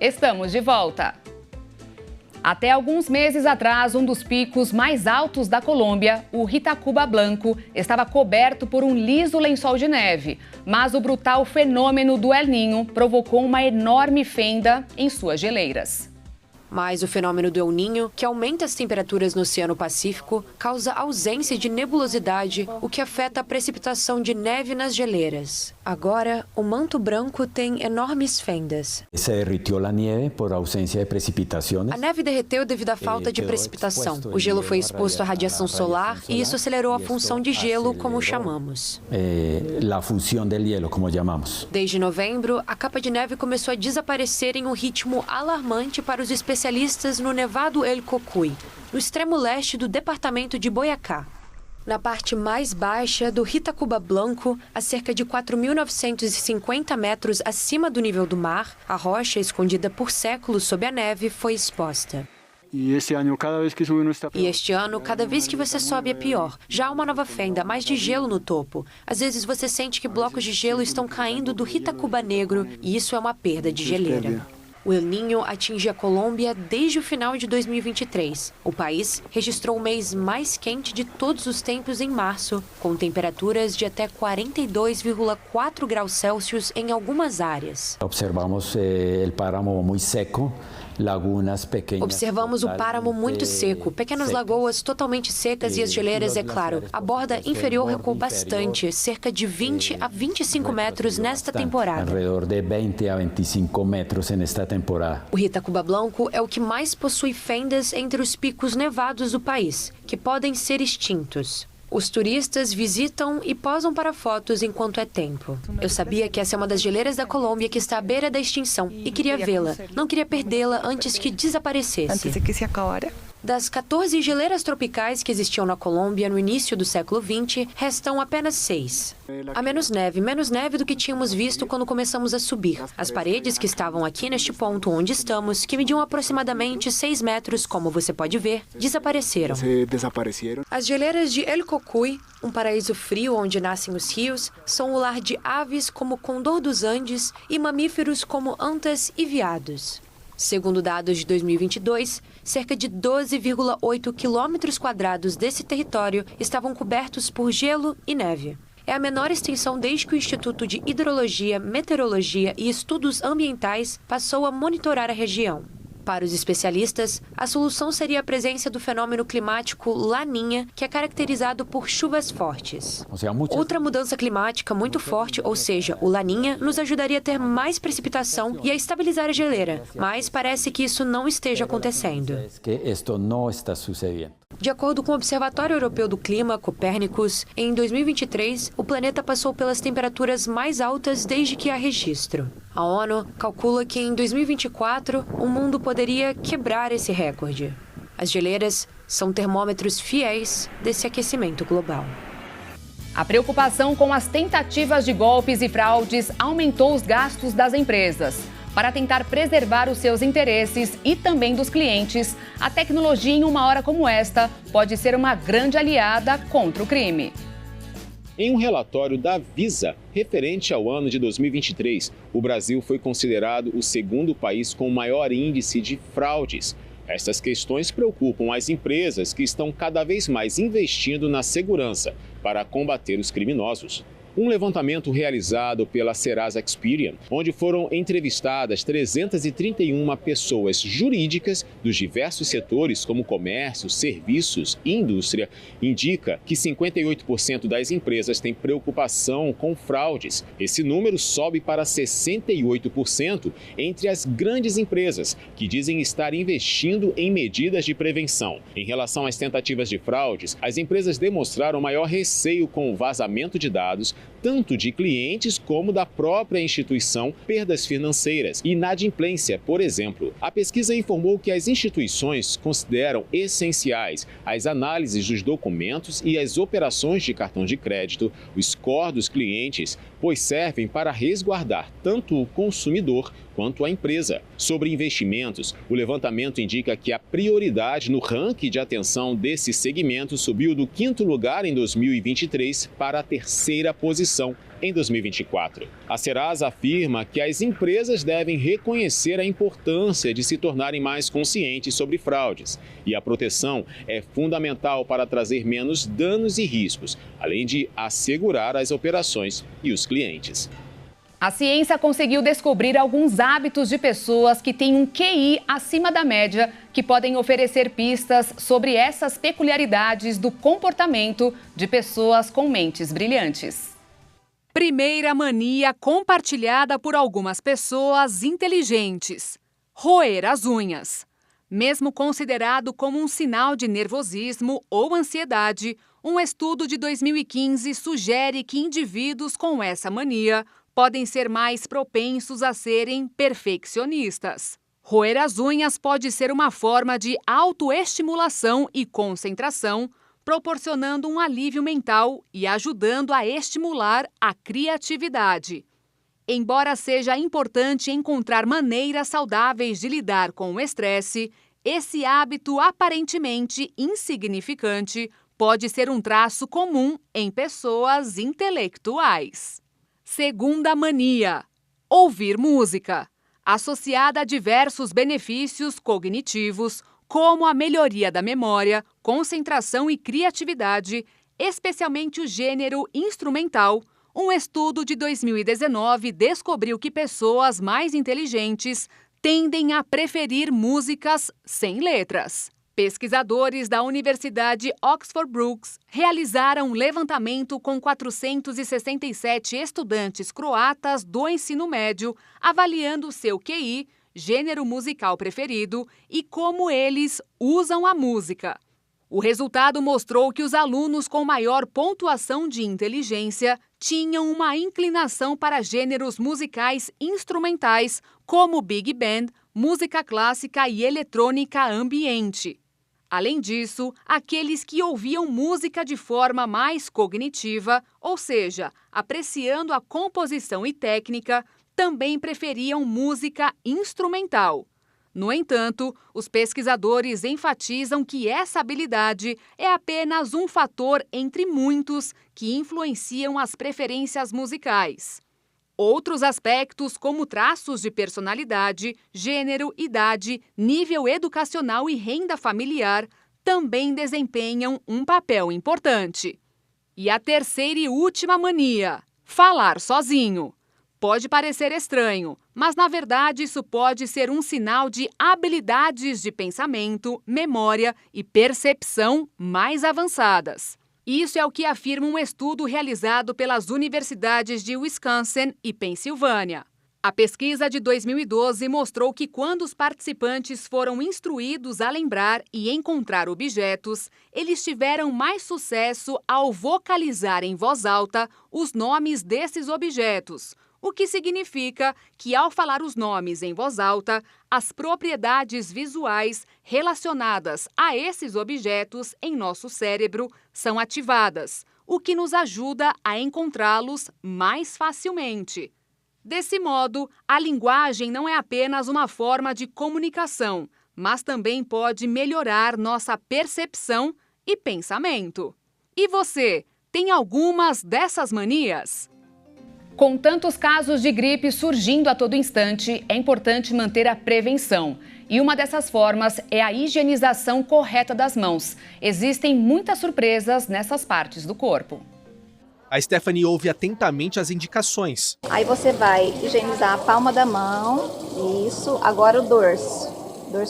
Estamos de volta. Até alguns meses atrás, um dos picos mais altos da Colômbia, o Hitacubá Blanco, estava coberto por um liso lençol de neve. Mas o brutal fenômeno do El Niño provocou uma enorme fenda em suas geleiras. Mas o fenômeno do El Niño, que aumenta as temperaturas no Oceano Pacífico, causa ausência de nebulosidade, o que afeta a precipitação de neve nas geleiras. Agora, o manto branco tem enormes fendas. Se derritió la nieve por ausencia de precipitaciones. A neve derreteu devido à falta de precipitação. O gelo foi exposto à radiação solar e isso acelerou a função de gelo, como chamamos. La función del hielo, como llamamos. Desde novembro, a capa de neve começou a desaparecer em um ritmo alarmante para os especialistas no Nevado El Cocuy, no extremo leste do departamento de Boyacá. Na parte mais baixa do Hitacubá Blanco, a cerca de 4.950 metros acima do nível do mar, a rocha, escondida por séculos sob a neve, foi exposta. E este ano, cada vez que você sobe é pior. Já há uma nova fenda, mais de gelo no topo. Às vezes você sente que blocos de gelo estão caindo do Hitacubá Negro e isso é uma perda de geleira. O El Niño atinge a Colômbia desde o final de 2023. O país registrou o mês mais quente de todos os tempos em março, com temperaturas de até 42,4 graus Celsius em algumas áreas. Observamos o páramo muito seco. Observamos o páramo muito seco, pequenas lagoas totalmente secas e as geleiras, é claro. A borda inferior recuou bastante, cerca de 20 a 25 metros nesta temporada. Alrededor de 20 a 25 metros nesta temporada. O Hitacubá Blanco é o que mais possui fendas entre os picos nevados do país, que podem ser extintos. Os turistas visitam e posam para fotos enquanto é tempo. Eu sabia que essa é uma das geleiras da Colômbia que está à beira da extinção e queria vê-la. Não queria perdê-la antes que desaparecesse. Antes que se acabara. Das 14 geleiras tropicais que existiam na Colômbia no início do século XX, restam apenas 6. Há menos neve do que tínhamos visto quando começamos a subir. As paredes que estavam aqui neste ponto onde estamos, que mediam aproximadamente 6 metros, como você pode ver, desapareceram. As geleiras de El Cocuy, um paraíso frio onde nascem os rios, são o lar de aves como o condor dos Andes e mamíferos como antas e veados. Segundo dados de 2022, cerca de 12,8 quilômetros quadrados desse território estavam cobertos por gelo e neve. É a menor extensão desde que o Instituto de Hidrologia, Meteorologia e Estudos Ambientais passou a monitorar a região. Para os especialistas, a solução seria a presença do fenômeno climático Laninha, que é caracterizado por chuvas fortes. Outra mudança climática muito forte, ou seja, o Laninha, nos ajudaria a ter mais precipitação e a estabilizar a geleira, mas parece que isso não esteja acontecendo. De acordo com o Observatório Europeu do Clima, Copérnicus, em 2023, o planeta passou pelas temperaturas mais altas desde que há registro. A ONU calcula que em 2024 o mundo poderia quebrar esse recorde. As geleiras são termômetros fiéis desse aquecimento global. A preocupação com as tentativas de golpes e fraudes aumentou os gastos das empresas. Para tentar preservar os seus interesses e também dos clientes, a tecnologia em uma hora como esta pode ser uma grande aliada contra o crime. Em um relatório da Visa, referente ao ano de 2023, o Brasil foi considerado o segundo país com o maior índice de fraudes. Essas questões preocupam as empresas que estão cada vez mais investindo na segurança para combater os criminosos. Um levantamento realizado pela Serasa Experian, onde foram entrevistadas 331 pessoas jurídicas dos diversos setores como comércio, serviços e indústria, indica que 58% das empresas têm preocupação com fraudes. Esse número sobe para 68% entre as grandes empresas, que dizem estar investindo em medidas de prevenção. Em relação às tentativas de fraudes, as empresas demonstraram maior receio com o vazamento de dados, tanto de clientes como da própria instituição, perdas financeiras e inadimplência, por exemplo. A pesquisa informou que as instituições consideram essenciais as análises dos documentos e as operações de cartão de crédito, o score dos clientes, pois servem para resguardar tanto o consumidor quanto a empresa. Sobre investimentos, o levantamento indica que a prioridade no ranking de atenção desse segmento subiu do 5º lugar em 2023 para a 3ª posição em 2024. A Serasa afirma que as empresas devem reconhecer a importância de se tornarem mais conscientes sobre fraudes e a proteção é fundamental para trazer menos danos e riscos, além de assegurar as operações e os clientes. A ciência conseguiu descobrir alguns hábitos de pessoas que têm um QI acima da média que podem oferecer pistas sobre essas peculiaridades do comportamento de pessoas com mentes brilhantes. Primeira mania compartilhada por algumas pessoas inteligentes: roer as unhas. Mesmo considerado como um sinal de nervosismo ou ansiedade, um estudo de 2015 sugere que indivíduos com essa mania podem ser mais propensos a serem perfeccionistas. Roer as unhas pode ser uma forma de autoestimulação e concentração, proporcionando um alívio mental e ajudando a estimular a criatividade. Embora seja importante encontrar maneiras saudáveis de lidar com o estresse, esse hábito aparentemente insignificante pode ser um traço comum em pessoas intelectuais. Segunda mania: ouvir música. Associada a diversos benefícios cognitivos, como a melhoria da memória, concentração e criatividade, especialmente o gênero instrumental, um estudo de 2019 descobriu que pessoas mais inteligentes tendem a preferir músicas sem letras. Pesquisadores da Universidade Oxford Brookes realizaram um levantamento com 467 estudantes croatas do ensino médio, avaliando seu QI, gênero musical preferido e como eles usam a música. O resultado mostrou que os alunos com maior pontuação de inteligência tinham uma inclinação para gêneros musicais instrumentais, como big band, música clássica e eletrônica ambiente. Além disso, aqueles que ouviam música de forma mais cognitiva, ou seja, apreciando a composição e técnica, também preferiam música instrumental. No entanto, os pesquisadores enfatizam que essa habilidade é apenas um fator entre muitos que influenciam as preferências musicais. Outros aspectos, como traços de personalidade, gênero, idade, nível educacional e renda familiar, também desempenham um papel importante. E a terceira e última mania: falar sozinho. Pode parecer estranho, mas na verdade isso pode ser um sinal de habilidades de pensamento, memória e percepção mais avançadas. Isso é o que afirma um estudo realizado pelas universidades de Wisconsin e Pensilvânia. A pesquisa de 2012 mostrou que quando os participantes foram instruídos a lembrar e encontrar objetos, eles tiveram mais sucesso ao vocalizar em voz alta os nomes desses objetos, o que significa que, ao falar os nomes em voz alta, as propriedades visuais relacionadas a esses objetos em nosso cérebro são ativadas, o que nos ajuda a encontrá-los mais facilmente. Desse modo, a linguagem não é apenas uma forma de comunicação, mas também pode melhorar nossa percepção e pensamento. E você, tem algumas dessas manias? Com tantos casos de gripe surgindo a todo instante, é importante manter a prevenção. E uma dessas formas é a higienização correta das mãos. Existem muitas surpresas nessas partes do corpo. A Stephanie ouve atentamente as indicações. Aí você vai higienizar a palma da mão, isso, agora o dorso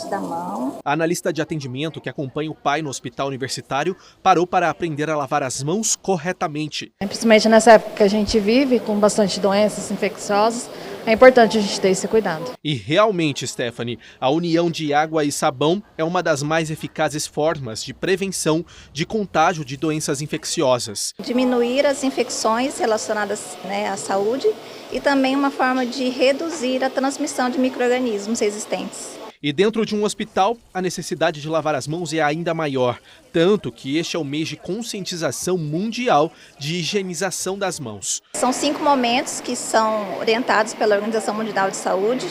da mão. A analista de atendimento que acompanha o pai no hospital universitário parou para aprender a lavar as mãos corretamente. Principalmente nessa época que a gente vive, com bastante doenças infecciosas, é importante a gente ter esse cuidado. E realmente, Stephanie, a união de água e sabão é uma das mais eficazes formas de prevenção de contágio de doenças infecciosas. Diminuir as infecções relacionadas, à saúde e também uma forma de reduzir a transmissão de micro-organismos existentes. E dentro de um hospital, a necessidade de lavar as mãos é ainda maior, tanto que este é o mês de conscientização mundial de higienização das mãos. São 5 momentos que são orientados pela Organização Mundial de Saúde.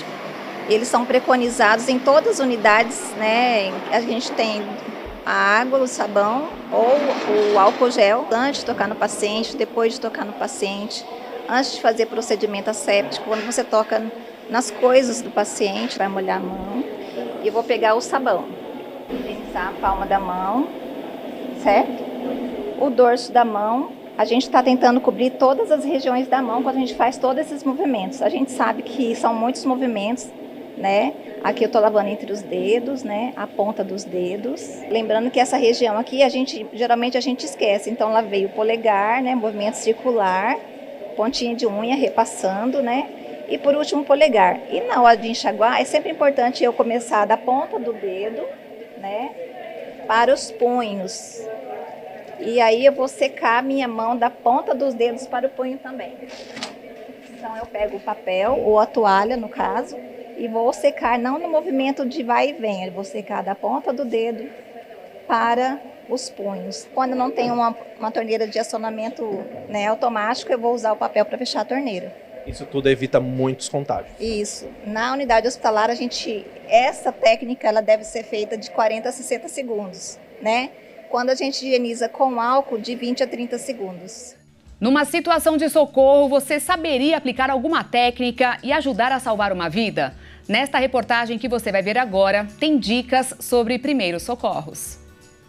Eles são preconizados em todas as unidades, A gente tem a água, o sabão ou o álcool gel antes de tocar no paciente, depois de tocar no paciente, antes de fazer procedimento asséptico, quando você toca nas coisas do paciente, vai molhar a mão. E eu vou pegar o sabão, higienizar a palma da mão, certo? O dorso da mão, a gente está tentando cobrir todas as regiões da mão quando a gente faz todos esses movimentos. A gente sabe que são muitos movimentos, Aqui eu estou lavando entre os dedos, a ponta dos dedos. Lembrando que essa região aqui, geralmente a gente esquece. Então, lavei o polegar, movimento circular, pontinha de unha, repassando, E por último, o polegar. E na hora de enxaguar, é sempre importante eu começar da ponta do dedo, para os punhos. E aí eu vou secar a minha mão da ponta dos dedos para o punho também. Então eu pego o papel, ou a toalha no caso, e vou secar, não no movimento de vai e vem, eu vou secar da ponta do dedo para os punhos. Quando não tem uma torneira de acionamento automático, eu vou usar o papel para fechar a torneira. Isso tudo evita muitos contágios. Isso. Na unidade hospitalar, essa técnica ela deve ser feita de 40 a 60 segundos, Quando a gente higieniza com álcool, de 20 a 30 segundos. Numa situação de socorro, você saberia aplicar alguma técnica e ajudar a salvar uma vida? Nesta reportagem que você vai ver agora, tem dicas sobre primeiros socorros.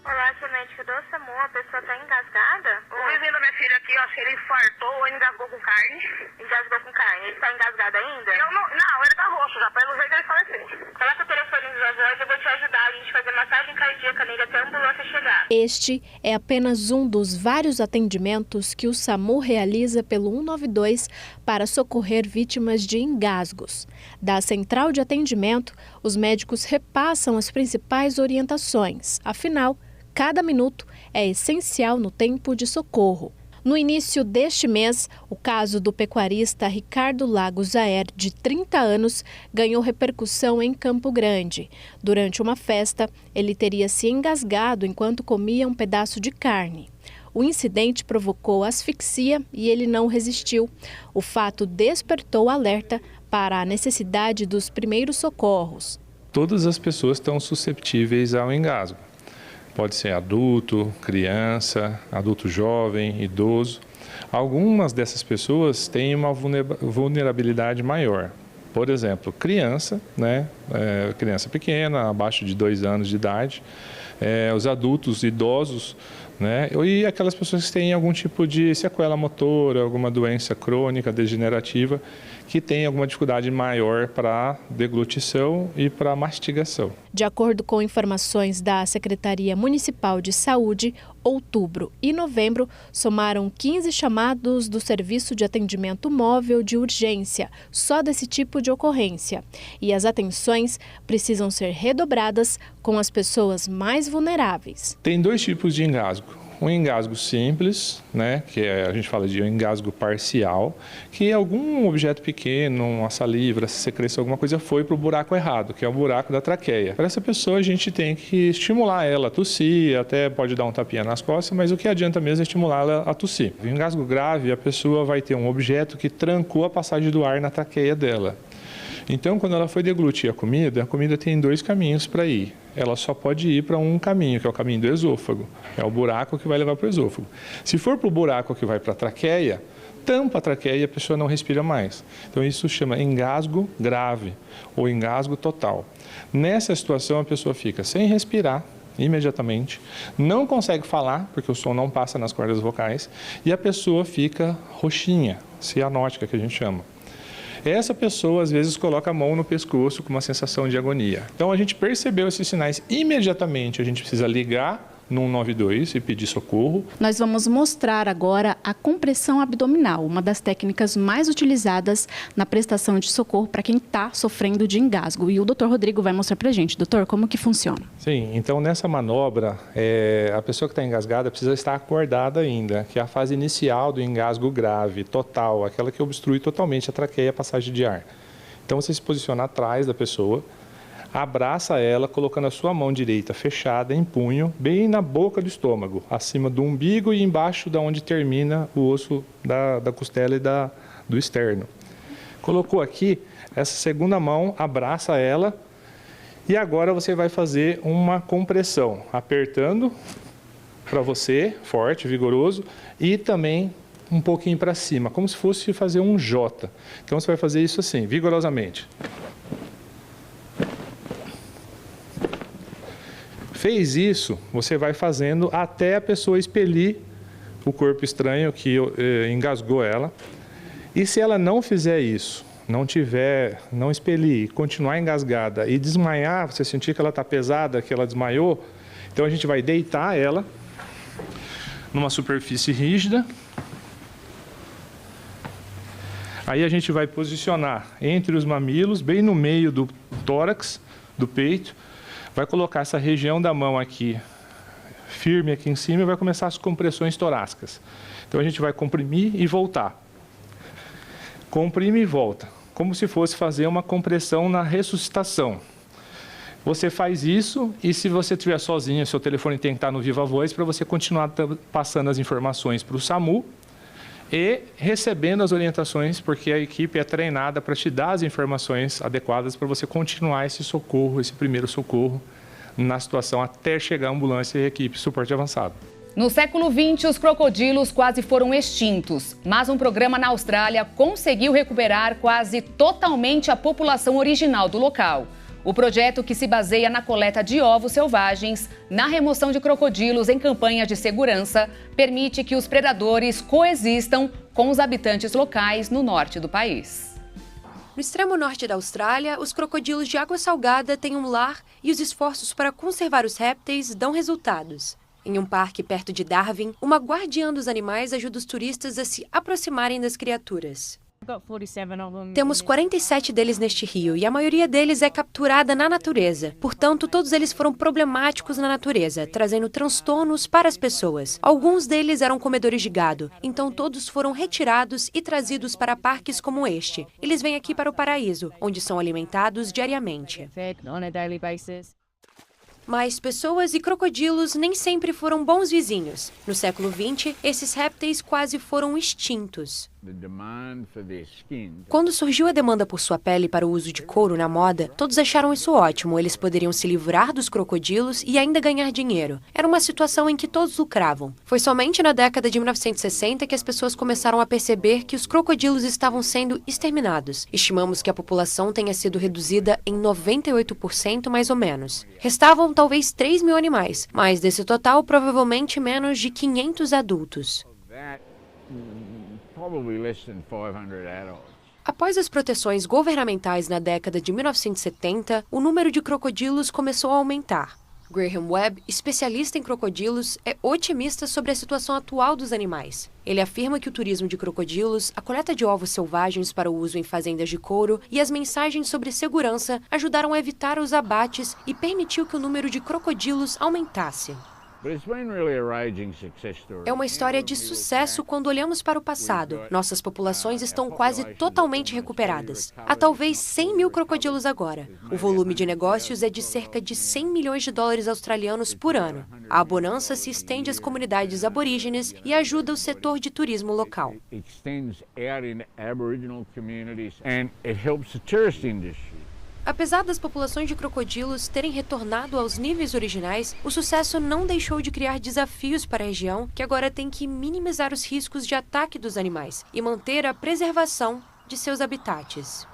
Olá, sou médica do SAMU, a pessoa está engasgada? O vizinho da minha filha aqui, eu acho que ele infartou ou engasgou com carne. Engasgou com carne. Ele está engasgado ainda? Não, ele está roxo já, pelo jeito ele faleceu. Coloca o telefone dos avós, eu vou te ajudar a gente fazer massagem cardíaca nele até a ambulância chegar. Este é apenas um dos vários atendimentos que o SAMU realiza pelo 192 para socorrer vítimas de engasgos. Da central de atendimento, os médicos repassam as principais orientações. Afinal, cada minuto é essencial no tempo de socorro. No início deste mês, o caso do pecuarista Ricardo Lagos Jaer, de 30 anos, ganhou repercussão em Campo Grande. Durante uma festa, ele teria se engasgado enquanto comia um pedaço de carne. O incidente provocou asfixia e ele não resistiu. O fato despertou alerta para a necessidade dos primeiros socorros. Todas as pessoas estão susceptíveis ao engasgo. Pode ser adulto, criança, adulto jovem, idoso. Algumas dessas pessoas têm uma vulnerabilidade maior. Por exemplo, criança, criança pequena, abaixo de 2 anos de idade. Os adultos idosos né? E aquelas pessoas que têm algum tipo de sequela motora, alguma doença crônica, degenerativa, que tem alguma dificuldade maior para deglutição e para mastigação. De acordo com informações da Secretaria Municipal de Saúde, outubro e novembro somaram 15 chamados do Serviço de Atendimento Móvel de Urgência, só desse tipo de ocorrência. E as atenções precisam ser redobradas com as pessoas mais vulneráveis. Tem 2 tipos de engasgo. Um engasgo simples, né, que a gente fala de um engasgo parcial, que algum objeto pequeno, uma saliva, secreção, alguma coisa foi para o buraco errado, que é o buraco da traqueia. Para essa pessoa a gente tem que estimular ela a tossir, até pode dar um tapinha nas costas, mas o que adianta mesmo é estimular ela a tossir. O engasgo grave, a pessoa vai ter um objeto que trancou a passagem do ar na traqueia dela. Então, quando ela foi deglutir a comida tem 2 caminhos para ir. Ela só pode ir para um caminho, que é o caminho do esôfago. É o buraco que vai levar para o esôfago. Se for para o buraco que vai para a traqueia, tampa a traqueia e a pessoa não respira mais. Então, isso chama engasgo grave ou engasgo total. Nessa situação, a pessoa fica sem respirar imediatamente, não consegue falar, porque o som não passa nas cordas vocais, e a pessoa fica roxinha, cianótica, que a gente chama. Essa pessoa, às vezes, coloca a mão no pescoço com uma sensação de agonia. Então, a gente percebeu esses sinais imediatamente. A gente precisa ligar no 192 e pedir socorro. Nós vamos mostrar agora a compressão abdominal, uma das técnicas mais utilizadas na prestação de socorro para quem está sofrendo de engasgo. E o Dr. Rodrigo vai mostrar para a gente. Doutor, como que funciona? Sim, então nessa manobra, a pessoa que está engasgada precisa estar acordada ainda, que é a fase inicial do engasgo grave, total, aquela que obstrui totalmente a traqueia e a passagem de ar. Então você se posiciona atrás da pessoa, abraça ela, colocando a sua mão direita fechada em punho, bem na boca do estômago, acima do umbigo e embaixo da onde termina o osso da costela e do externo. Colocou aqui, essa segunda mão abraça ela e agora você vai fazer uma compressão, apertando para você, forte, vigoroso, e também um pouquinho para cima, como se fosse fazer um J. Então você vai fazer isso assim, vigorosamente. Fez isso, você vai fazendo até a pessoa expelir o corpo estranho que engasgou ela. E se ela não fizer isso, não expelir, continuar engasgada e desmaiar, você sentir que ela está pesada, que ela desmaiou, então a gente vai deitar ela numa superfície rígida. Aí a gente vai posicionar entre os mamilos, bem no meio do tórax, do peito. Vai colocar essa região da mão aqui, firme aqui em cima, e vai começar as compressões torácicas. Então a gente vai comprimir e voltar. Comprime e volta, como se fosse fazer uma compressão na ressuscitação. Você faz isso e se você estiver sozinho, seu telefone tem que estar no Viva Voz para você continuar passando as informações para o SAMU e recebendo as orientações, porque a equipe é treinada para te dar as informações adequadas para você continuar esse socorro, esse primeiro socorro na situação até chegar a ambulância e a equipe suporte avançado. No século XX, os crocodilos quase foram extintos, mas um programa na Austrália conseguiu recuperar quase totalmente a população original do local. O projeto, que se baseia na coleta de ovos selvagens, na remoção de crocodilos em campanhas de segurança, permite que os predadores coexistam com os habitantes locais no norte do país. No extremo norte da Austrália, os crocodilos de água salgada têm um lar e os esforços para conservar os répteis dão resultados. Em um parque perto de Darwin, uma guardiã dos animais ajuda os turistas a se aproximarem das criaturas. Temos 47 deles neste rio e a maioria deles é capturada na natureza. Portanto, todos eles foram problemáticos na natureza, trazendo transtornos para as pessoas. Alguns deles eram comedores de gado, então todos foram retirados e trazidos para parques como este. Eles vêm aqui para o paraíso, onde são alimentados diariamente. Mas pessoas e crocodilos nem sempre foram bons vizinhos. No século XX, esses répteis quase foram extintos. Quando surgiu a demanda por sua pele para o uso de couro na moda, todos acharam isso ótimo. Eles poderiam se livrar dos crocodilos e ainda ganhar dinheiro. Era uma situação em que todos lucravam. Foi somente na década de 1960 que as pessoas começaram a perceber que os crocodilos estavam sendo exterminados. Estimamos que a população tenha sido reduzida em 98% mais ou menos. Restavam talvez 3 mil animais, mas desse total, provavelmente menos de 500 adultos. Após as proteções governamentais na década de 1970, o número de crocodilos começou a aumentar. Graham Webb, especialista em crocodilos, é otimista sobre a situação atual dos animais. Ele afirma que o turismo de crocodilos, a coleta de ovos selvagens para o uso em fazendas de couro e as mensagens sobre segurança ajudaram a evitar os abates e permitiu que o número de crocodilos aumentasse. É uma história de sucesso quando olhamos para o passado. Nossas populações estão quase totalmente recuperadas. Há talvez 100 mil crocodilos agora. O volume de negócios é de cerca de 100 milhões de dólares australianos por ano. A bonança se estende às comunidades aborígenes e ajuda o setor de turismo local. Apesar das populações de crocodilos terem retornado aos níveis originais, o sucesso não deixou de criar desafios para a região, que agora tem que minimizar os riscos de ataque dos animais e manter a preservação de seus habitats.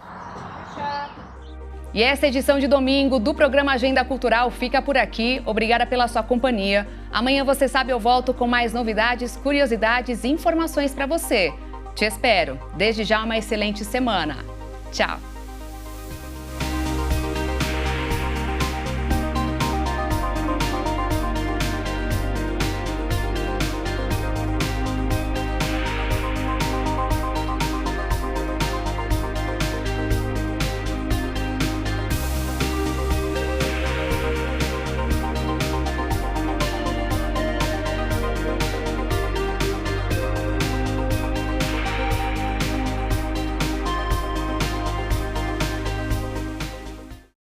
E essa edição de domingo do programa Agenda Cultural fica por aqui. Obrigada pela sua companhia. Amanhã, você sabe, eu volto com mais novidades, curiosidades e informações para você. Te espero. Desde já, uma excelente semana. Tchau.